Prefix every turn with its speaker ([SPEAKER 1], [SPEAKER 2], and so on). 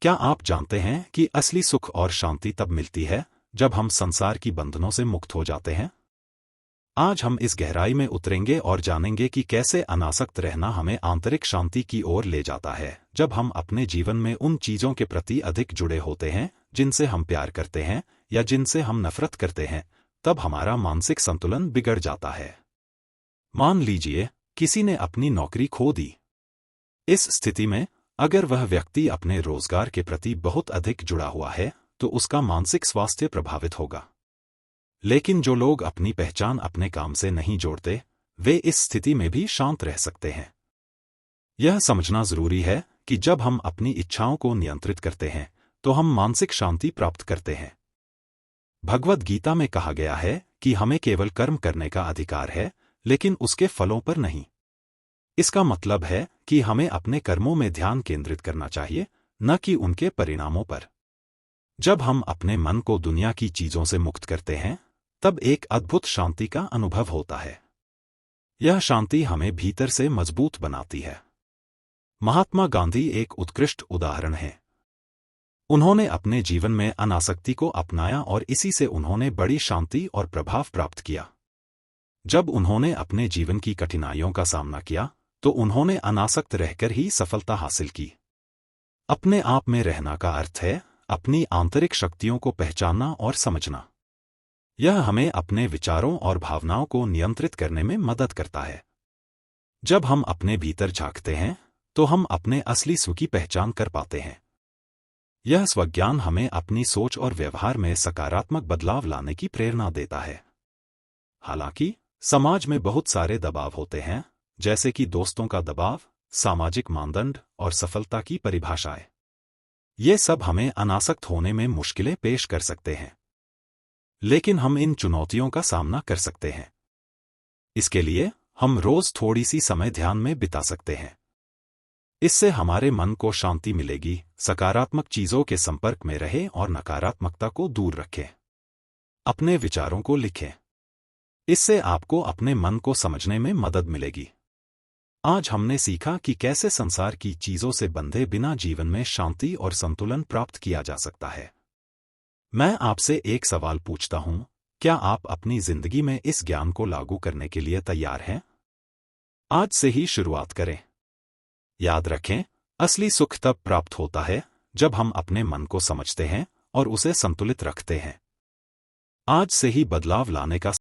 [SPEAKER 1] क्या आप जानते हैं कि असली सुख और शांति तब मिलती है जब हम संसार की बंधनों से मुक्त हो जाते हैं? आज हम इस गहराई में उतरेंगे और जानेंगे कि कैसे अनासक्त रहना हमें आंतरिक शांति की ओर ले जाता है। जब हम अपने जीवन में उन चीजों के प्रति अधिक जुड़े होते हैं जिनसे हम प्यार करते हैं या जिनसे हम नफरत करते हैं, तब हमारा मानसिक संतुलन बिगड़ जाता है। मान लीजिए किसी ने अपनी नौकरी खो दी। इस स्थिति में अगर वह व्यक्ति अपने रोजगार के प्रति बहुत अधिक जुड़ा हुआ है तो उसका मानसिक स्वास्थ्य प्रभावित होगा। लेकिन जो लोग अपनी पहचान अपने काम से नहीं जोड़ते, वे इस स्थिति में भी शांत रह सकते हैं। यह समझना जरूरी है कि जब हम अपनी इच्छाओं को नियंत्रित करते हैं तो हम मानसिक शांति प्राप्त करते हैं। भगवद गीता में कहा गया है कि हमें केवल कर्म करने का अधिकार है, लेकिन उसके फलों पर नहीं। इसका मतलब है कि हमें अपने कर्मों में ध्यान केंद्रित करना चाहिए, न कि उनके परिणामों पर। जब हम अपने मन को दुनिया की चीजों से मुक्त करते हैं, तब एक अद्भुत शांति का अनुभव होता है। यह शांति हमें भीतर से मजबूत बनाती है। महात्मा गांधी एक उत्कृष्ट उदाहरण है। उन्होंने अपने जीवन में अनासक्ति को अपनाया और इसी से उन्होंने बड़ी शांति और प्रभाव प्राप्त किया। जब उन्होंने अपने जीवन की कठिनाइयों का सामना किया तो उन्होंने अनासक्त रहकर ही सफलता हासिल की। अपने आप में रहना का अर्थ है अपनी आंतरिक शक्तियों को पहचानना और समझना। यह हमें अपने विचारों और भावनाओं को नियंत्रित करने में मदद करता है। जब हम अपने भीतर झांकते हैं तो हम अपने असली सुख की पहचान कर पाते हैं। यह स्वज्ञान हमें अपनी सोच और व्यवहार में सकारात्मक बदलाव लाने की प्रेरणा देता है। हालांकि समाज में बहुत सारे दबाव होते हैं, जैसे कि दोस्तों का दबाव, सामाजिक मानदंड और सफलता की परिभाषाएं। ये सब हमें अनासक्त होने में मुश्किलें पेश कर सकते हैं, लेकिन हम इन चुनौतियों का सामना कर सकते हैं। इसके लिए हम रोज थोड़ी सी समय ध्यान में बिता सकते हैं। इससे हमारे मन को शांति मिलेगी, सकारात्मक चीजों के संपर्क में रहें और नकारात्मकता को दूर रखें। अपने विचारों को लिखें। इससे आपको अपने मन को समझने में मदद मिलेगी। आज हमने सीखा कि कैसे संसार की चीजों से बंधे बिना जीवन में शांति और संतुलन प्राप्त किया जा सकता है। मैं आपसे एक सवाल पूछता हूं, क्या आप अपनी जिंदगी में इस ज्ञान को लागू करने के लिए तैयार हैं? आज से ही शुरुआत करें। याद रखें, असली सुख तब प्राप्त होता है जब हम अपने मन को समझते हैं और उसे संतुलित रखते हैं। आज से ही बदलाव लाने का